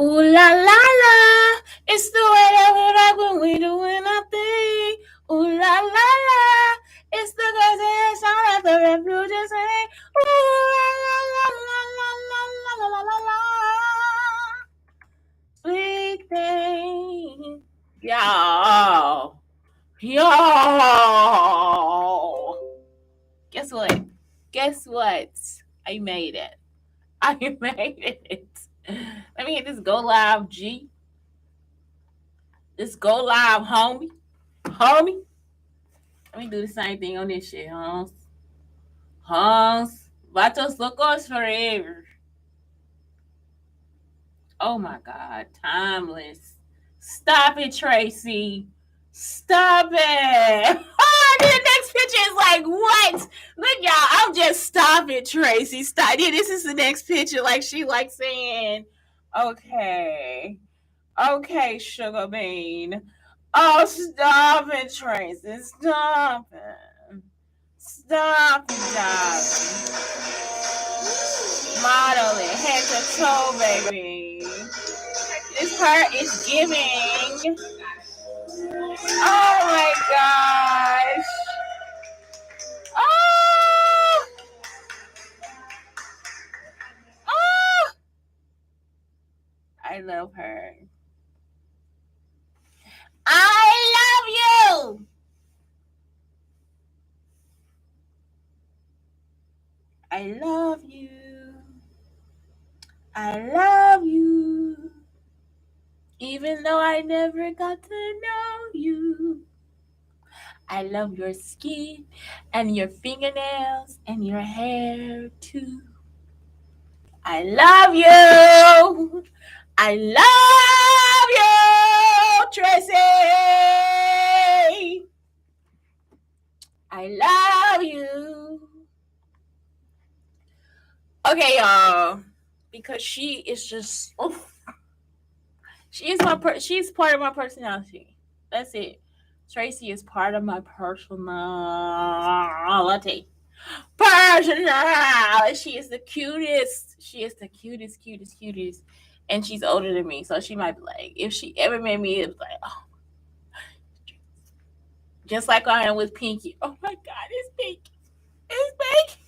Ooh la la la, it's the way that we rock when we doing our thing. Ooh la la la, it's the girls that sound like the refugees sing. Ooh la la la la la la la la la la. Sweet thing, y'all, y'all. Guess what? Guess what? I made it. I made it. Let me hit this go live, G. This go live, homie. Homie. Let me do the same thing on this shit, Hans. Hans. Vatos locos forever. Oh my God. Timeless. Stop it, Tracy. Stop it. Oh, the next picture is like, what? Look, y'all. I'm just stop it, Tracy. Stop. Yeah, this is the next picture. Like, she like saying, okay. Okay, Sugar Bean. Oh, stop it, Tracy. Stop it. Stop it, darling. Model it. Head to toe, baby. This part is giving. Oh my gosh. Oh. Oh. I love her. I love you. I love you. I love you. Even though I never got to know you. I love your skin and your fingernails and your hair too. I love you. I love you, Tracy. I love you. Okay, y'all. Because she is just she's part of my personality. That's it. Tracy is part of my personality. She is the cutest. She is the cutest. And she's older than me, so she might be like, if she ever met me, it's like, oh, just like I am with Pinky. Oh my God, it's Pinky. It's Pinky.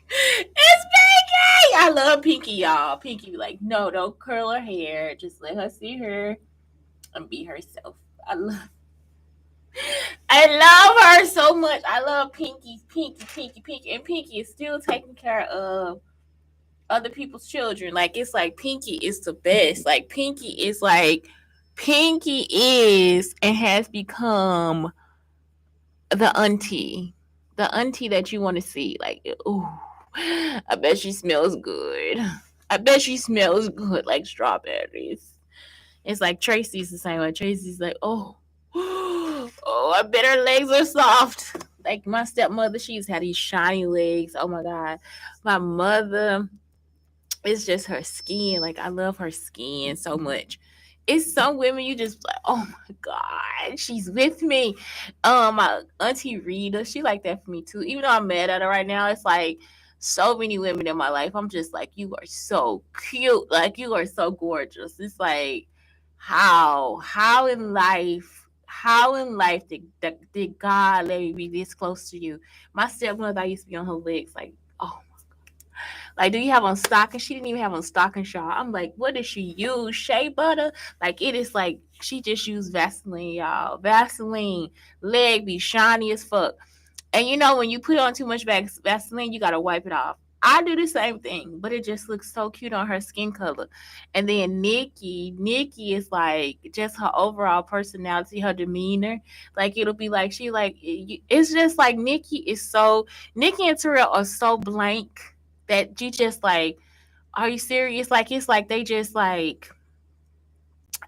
It's Pinky. I love Pinky, y'all. Pinky be like, no, don't curl her hair. Just let her see her and be herself. I love her so much. I love Pinky, and Pinky is still taking care of other people's children. Like, it's like Pinky is the best. Like Pinky is and has become the auntie that you want to see. Like, ooh, I bet she smells good. I bet she smells good like strawberries. It's like Tracy's the same way. Tracy's like, oh, oh, I bet her legs are soft. Like my stepmother, she's had these shiny legs. Oh my God. My mother, it's just her skin. Like I love her skin so much. It's some women you just like, oh my God, she's with me. My auntie Rita, she like that for me too. Even though I'm mad at her right now, it's like so many women in my life. I'm just like, you are so cute. Like you are so gorgeous. It's like how in life did God let me be this close to you? My stepmother, I used to be on her legs like, oh, like, do you have on stocking? She didn't even have on stocking shawl. I'm like, what did she use? Shea butter? Like, it is like she just used Vaseline, y'all. Vaseline. Leg be shiny as fuck. And you know, when you put on too much Vaseline, you got to wipe it off. I do the same thing, but it just looks so cute on her skin color. And then Nikki is like just her overall personality, her demeanor. Like it'll be like it's just like Nikki and Terrell are so blank that you just like, are you serious? Like it's like they just like,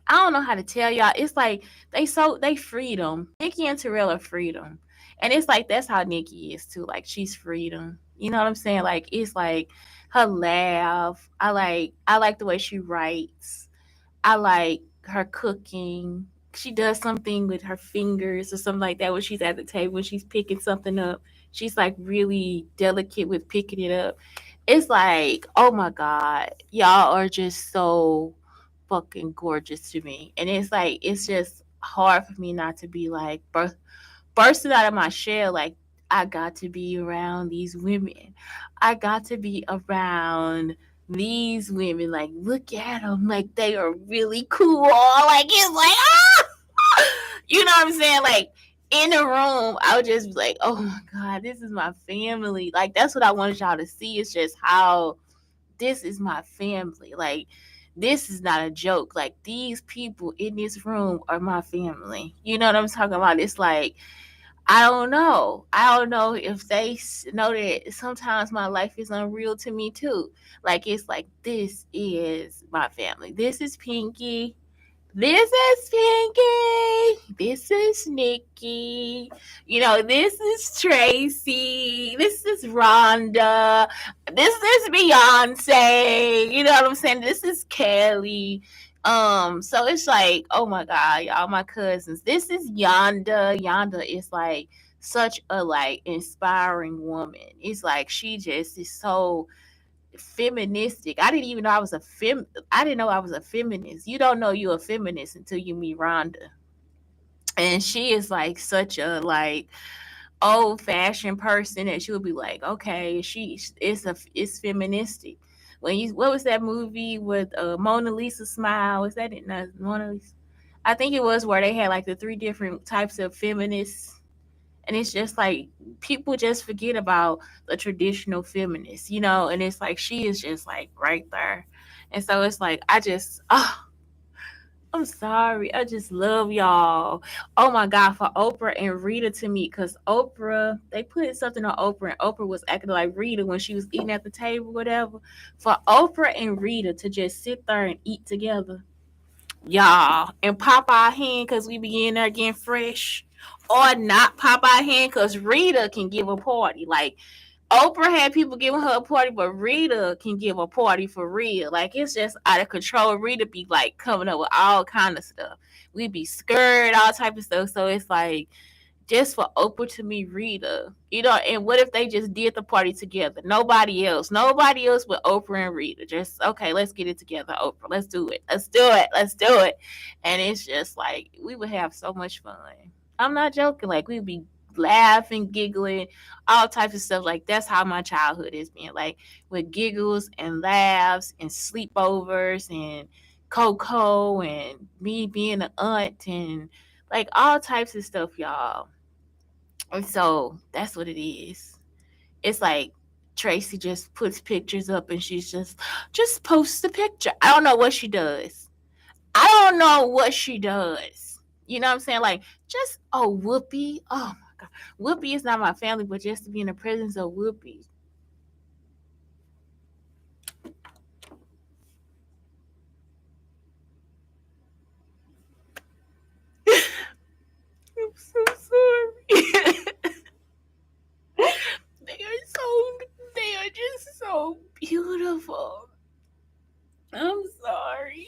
I don't know how to tell y'all. It's like they freedom. Nikki and Terrell are freedom. And it's like that's how Nikki is too. Like she's freedom. You know what I'm saying? Like it's like her laugh. I like the way she writes. I like her cooking. She does something with her fingers or something like that when she's at the table when she's picking something up. She's like really delicate with picking it up. It's like, oh my God, y'all are just so fucking gorgeous to me. And it's like, it's just hard for me not to be like bursting out of my shell. Like, I got to be around these women. I got to be around these women. Like, look at them. Like, they are really cool. Like, it's like, you know what I'm saying? Like, in the room, I would just be like, oh my God, this is my family. Like, that's what I wanted y'all to see. It's just how this is my family. Like, this is not a joke. Like, these people in this room are my family. You know what I'm talking about? It's like, I don't know. I don't know if they know that sometimes my life is unreal to me too. Like, it's like, this is my family. This is Pinky. This is Pinky. This is Nikki. You know, this is Tracy. This is Rhonda. This is Beyonce. You know what I'm saying? This is Kelly. So it's like, oh my God, y'all, my cousins. This is Yonda. Yonda is like such a like inspiring woman. It's like she just is so feministic. I didn't even know I didn't know I was a feminist. You don't know you're a feminist until you meet Rhonda. And she is like such a like old fashioned person that she'll be like, okay, it's feministic. When you what was that movie with Mona Lisa Smile? Was that it? No, Mona Lisa. I think it was where they had like the three different types of feminists, and it's just like people just forget about the traditional feminists, you know, and it's like she is just like right there. And so it's like I'm sorry. I just love y'all. Oh my God, for Oprah and Rita to meet, because Oprah, they put something on Oprah, and Oprah was acting like Rita when she was eating at the table, whatever. For Oprah and Rita to just sit there and eat together, y'all, and pop our hand because we be in there getting fresh, or not pop our hand because Rita can give a party. Like, Oprah had people giving her a party, but Rita can give a party for real. Like, it's just out of control. Rita be like coming up with all kind of stuff. We be scared, all type of stuff. So it's like, just for Oprah to meet Rita, you know, and what if they just did the party together? Nobody else but Oprah and Rita. Just, okay, let's get it together, Oprah. Let's do it. Let's do it. Let's do it. And it's just like, we would have so much fun. I'm not joking. Like, we'd be laughing, giggling, all types of stuff. Like, that's how my childhood is being. Like, with giggles and laughs and sleepovers and Coco and me being an aunt and like all types of stuff, y'all. And so that's what it is. It's like Tracy just puts pictures up and she's just posts the picture. I don't know what she does. I don't know what she does. You know what I'm saying? Like, just Whoopi. Oh my God. Whoopi is not my family, but just to be in the presence of Whoopi. I'm so sorry. They are just so beautiful. I'm sorry.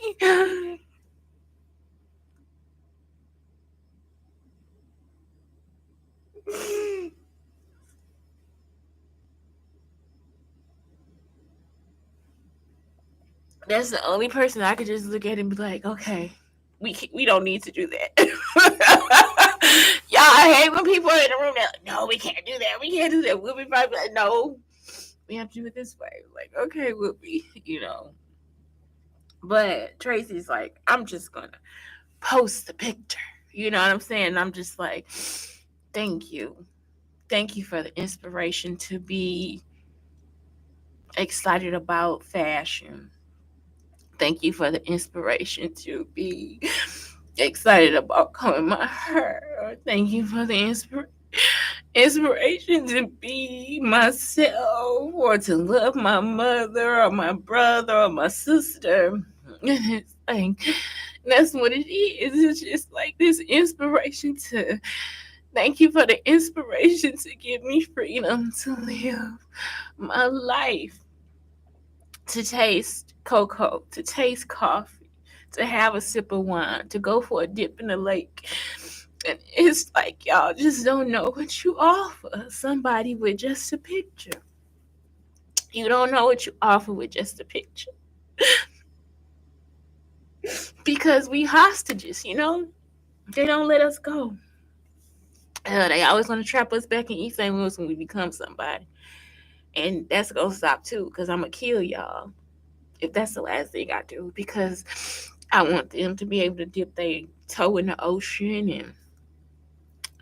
That's the only person I could just look at and be like, okay, we don't need to do that. Y'all, I hate when people are in the room. They're like, no, we can't do that. We can't do that. We'll be probably like, no, we have to do it this way. Like, okay, we'll be, you know. But Tracy's like, I'm just gonna post the picture. You know what I'm saying? I'm just like, thank you. Thank you for the inspiration to be excited about fashion. Thank you for the inspiration to be excited about coming my hair. Thank you for the inspiration to be myself or to love my mother or my brother or my sister. And it's like, that's what it is. It's just like this inspiration to thank you for the inspiration to give me freedom to live my life, to taste cocoa, to taste coffee, to have a sip of wine, to go for a dip in the lake. And it's like y'all just don't know what you offer somebody with just a picture. You don't know what you offer with just a picture. because we hostages, you know? They don't let us go. They always want to trap us back in East St. Louis when we become somebody. And that's going to stop too, because I'm going to kill y'all if that's the last thing I do, because I want them to be able to dip their toe in the ocean and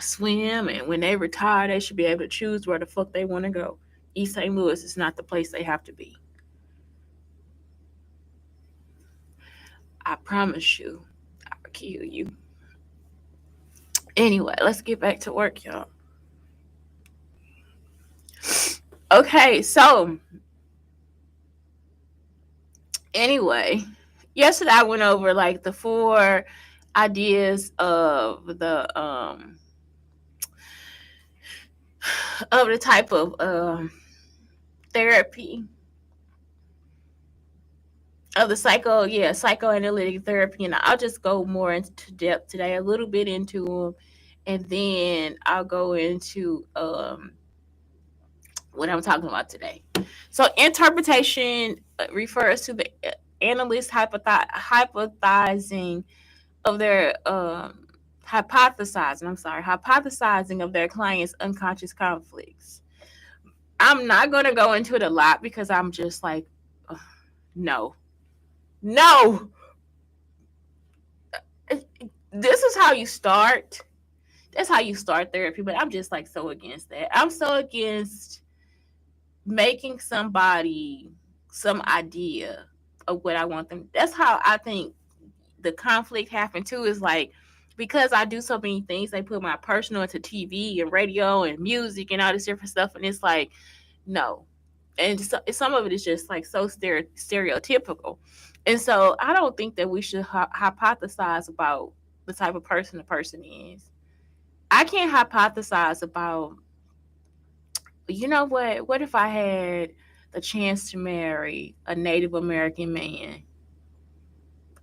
swim. And when they retire, they should be able to choose where the fuck they want to go. East St. Louis is not the place they have to be. I promise you, I'll kill you. Anyway, let's get back to work, y'all. Okay, so anyway, yesterday I went over like the 4 ideas of the type of therapy of the psychoanalytic therapy, and I'll just go more into depth today, a little bit into them, and then I'll go into what I'm talking about today. So interpretation refers to the analyst hypothesizing of their hypothesizing of their client's unconscious conflicts. I'm not going to go into it a lot because I'm just like, no. This is how you start. That's how you start therapy, but I'm just like so against that. I'm so against making somebody some idea of what I want them. That's how I think the conflict happened too, is like, because I do so many things, they put my personal into TV and radio and music and all this different stuff, and it's like, no. And so, some of it is just like so stereotypical. And so I don't think that we should hypothesize about the type of person the person is. I can't hypothesize about, you know what if I had the chance to marry a Native American man,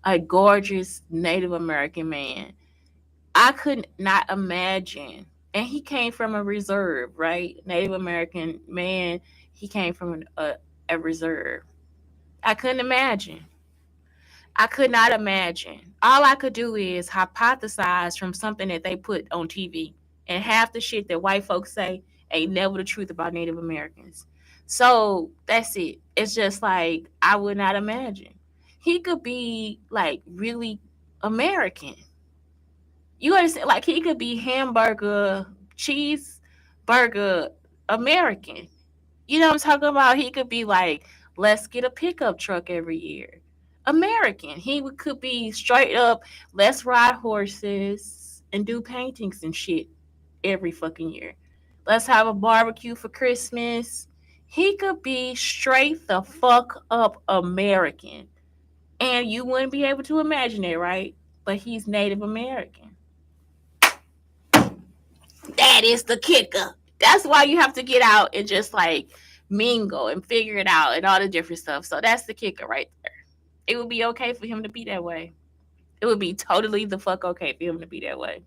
a gorgeous Native American man. I could not imagine. And he came from a reserve, right? Native American man, he came from a reserve. I couldn't imagine. I could not imagine. All I could do is hypothesize from something that they put on TV. And half the shit that white folks say ain't never the truth about Native Americans. So that's it. It's just like, I would not imagine. He could be like really American. You understand? Like, he could be hamburger, cheeseburger American. You know what I'm talking about? He could be like, let's get a pickup truck every year. American. He could be straight up, let's ride horses and do paintings and shit every fucking year. Let's have a barbecue for Christmas. He could be straight the fuck up American. And you wouldn't be able to imagine it, right? But he's Native American. That is the kicker. That's why you have to get out and just like mingle and figure it out and all the different stuff. So that's the kicker right there. It would be okay for him to be that way. It would be totally the fuck okay for him to be that way.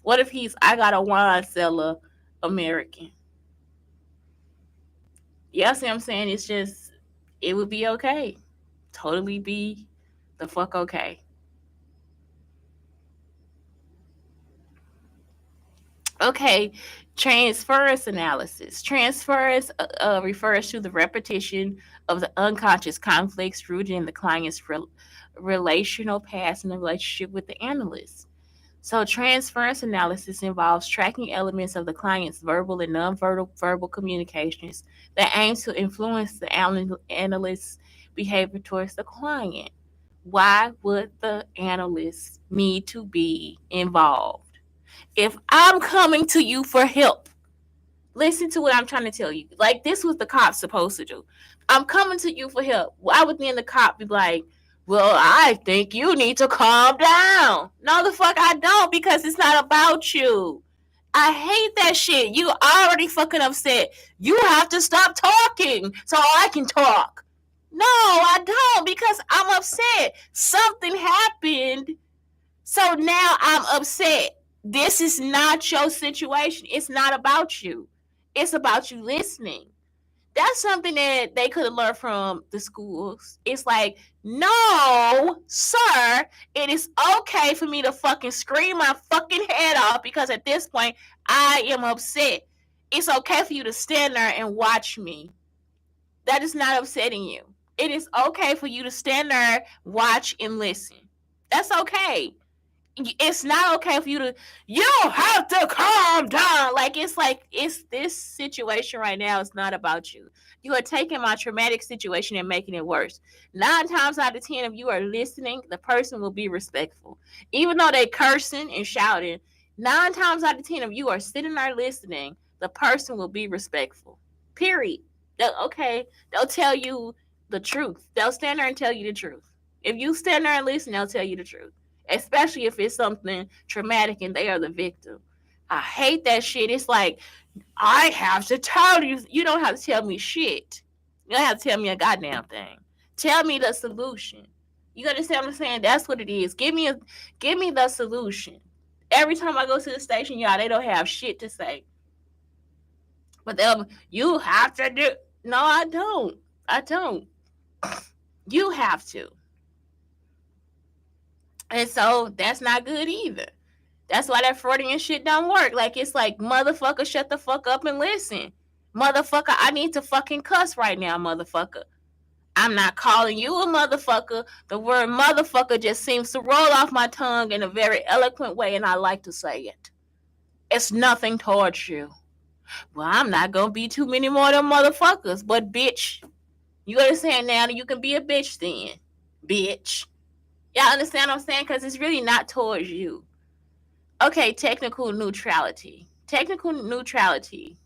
What if he's, I got a wine cellar American? Yeah, see what I'm saying? It's just, it would be okay. Totally be the fuck okay. Okay, transference analysis. Transference refers to the repetition of the unconscious conflicts rooted in the client's relational past and the relationship with the analyst. So, transference analysis involves tracking elements of the client's verbal and non-verbal communications that aim to influence the analyst's behavior towards the client. Why would the analyst need to be involved? If I'm coming to you for help, listen to what I'm trying to tell you. Like, this was the cop's supposed to do. I'm coming to you for help. Why would then the cop be like, well, I think you need to calm down? No, the fuck I don't, because it's not about you. I hate that shit. You already fucking upset. You have to stop talking so I can talk. No, I don't, because I'm upset. Something happened. So now I'm upset. This is not your situation. It's not about you. It's about you listening. That's something that they could have learned from the schools. It's like, No, sir, it is okay for me to fucking scream my fucking head off because at this point I am upset. It's okay for you to stand there and watch me. That is not upsetting you. It is okay for you to stand there, watch, and listen. That's okay. It's not okay for you have to calm down. It's this situation right now is not about you. You are taking my traumatic situation and making it worse. 9 times out of 10, if you are listening, the person will be respectful. Even though they cursing and shouting, 9 times out of 10, if you are sitting there listening, the person will be respectful. Period. They'll tell you the truth. They'll stand there and tell you the truth. If you stand there and listen, they'll tell you the truth, especially if it's something traumatic and they are the victim. I hate that shit. It's like, I have to tell you. You don't have to tell me shit. You don't have to tell me a goddamn thing. Tell me the solution. You understand what I'm saying? That's what it is. Give me the solution. Every time I go to the station, y'all, they don't have shit to say. But you have to do. No, I don't. I don't. You have to. And so that's not good either. That's why that Freudian shit don't work. Like, it's like, motherfucker, shut the fuck up and listen. Motherfucker, I need to fucking cuss right now, motherfucker. I'm not calling you a motherfucker. The word motherfucker just seems to roll off my tongue in a very eloquent way, and I like to say it. It's nothing towards you. Well, I'm not gonna be too many more of them motherfuckers, but bitch, you understand now that you can be a bitch then. Bitch. Y'all understand what I'm saying? Because it's really not towards you. Okay, technical neutrality. Technical neutrality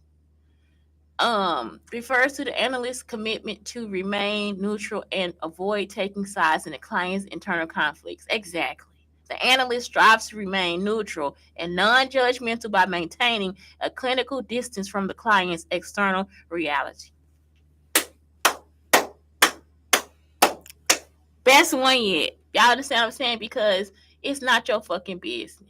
refers to the analyst's commitment to remain neutral and avoid taking sides in the client's internal conflicts. Exactly. The analyst strives to remain neutral and non-judgmental by maintaining a clinical distance from the client's external reality. Best one yet. Y'all understand what I'm saying? Because it's not your fucking business.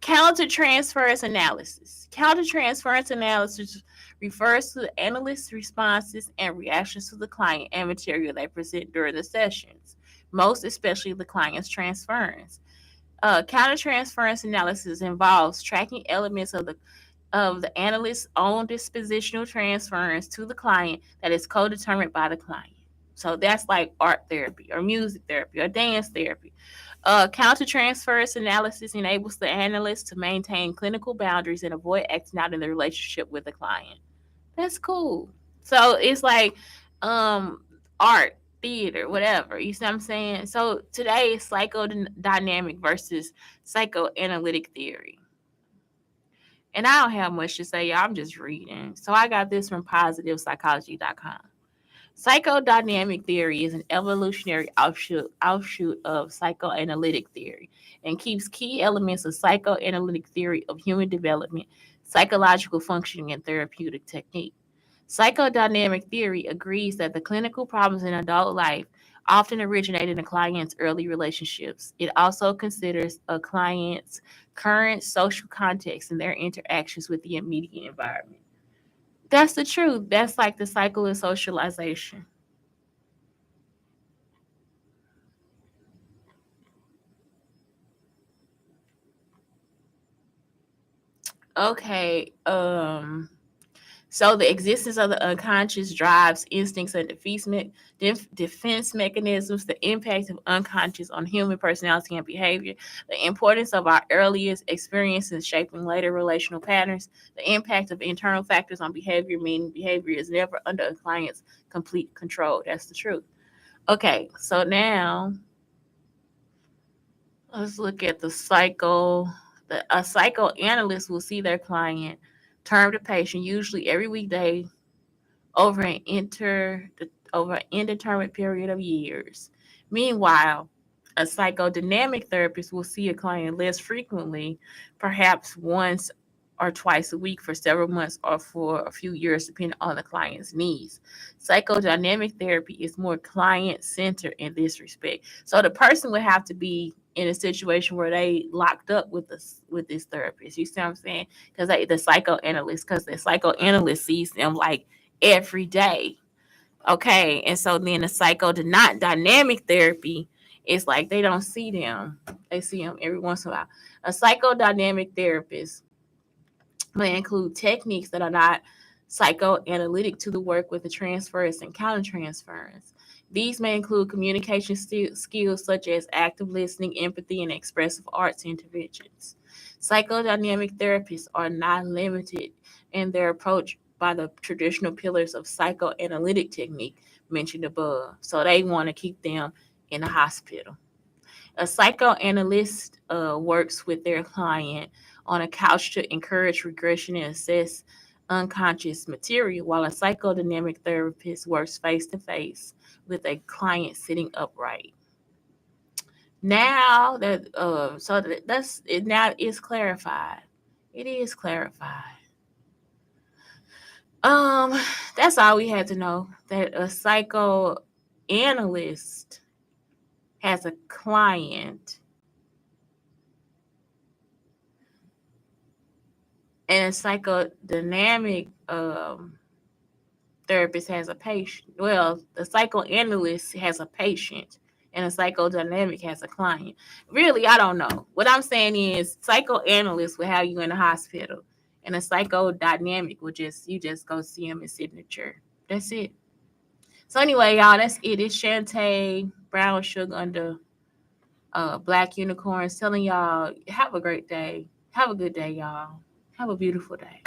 Countertransference analysis. Countertransference analysis refers to the analyst's responses and reactions to the client and material they present during the sessions, most especially the client's transference. Countertransference analysis involves tracking elements of the analyst's own dispositional transference to the client that is co-determined by the client. So that's like art therapy or music therapy or dance therapy. Countertransference analysis enables the analyst to maintain clinical boundaries and avoid acting out in the relationship with the client. That's cool. So it's like art, theater, whatever. You see what I'm saying? So today is psychodynamic versus psychoanalytic theory. And I don't have much to say, y'all. I'm just reading. So I got this from positivepsychology.com. Psychodynamic theory is an evolutionary offshoot of psychoanalytic theory and keeps key elements of psychoanalytic theory of human development, psychological functioning, and therapeutic technique. Psychodynamic theory agrees that the clinical problems in adult life often originate in a client's early relationships. It also considers a client's current social context and their interactions with the immediate environment. That's the truth. That's like the cycle of socialization. Okay. So the existence of the unconscious drives instincts and defense mechanisms, the impact of unconscious on human personality and behavior, the importance of our earliest experiences shaping later relational patterns, the impact of internal factors on behavior, meaning behavior is never under a client's complete control. That's the truth. Okay, so now let's look at a psychoanalyst will see their client, term the patient, usually every weekday over an indeterminate period of years. Meanwhile, a psychodynamic therapist will see a client less frequently, perhaps once or twice a week for several months or for a few years, depending on the client's needs. Psychodynamic therapy is more client-centered in this respect. So the person would have to be in a situation where they locked up with this therapist. You see what I'm saying? Because the psychoanalyst sees them like every day. Okay, and so then the psychodynamic therapy is like they don't see them. They see them every once in a while. A psychodynamic therapist may include techniques that are not psychoanalytic to the work with the transference and countertransference. These may include communication skills such as active listening, empathy, and expressive arts interventions. Psychodynamic therapists are not limited in their approach by the traditional pillars of psychoanalytic technique mentioned above. So they want to keep them in the hospital. A psychoanalyst works with their client on a couch to encourage regression and assess unconscious material, while a psychodynamic therapist works face to face with a client sitting upright. Now that that's it. Now it's clarified. It is clarified. Um, that's all we had to know. That a psychoanalyst has a client and a psychodynamic therapist has a patient. Well, the psychoanalyst has a patient and a psychodynamic has a client. Really, I don't know. What I'm saying is psychoanalyst will have you in the hospital and a psychodynamic will just go see him and signature. That's it. So anyway, y'all, that's it. It's Shante Brown Sugar under Black Unicorns telling y'all have a great day. Have a good day, y'all. Have a beautiful day.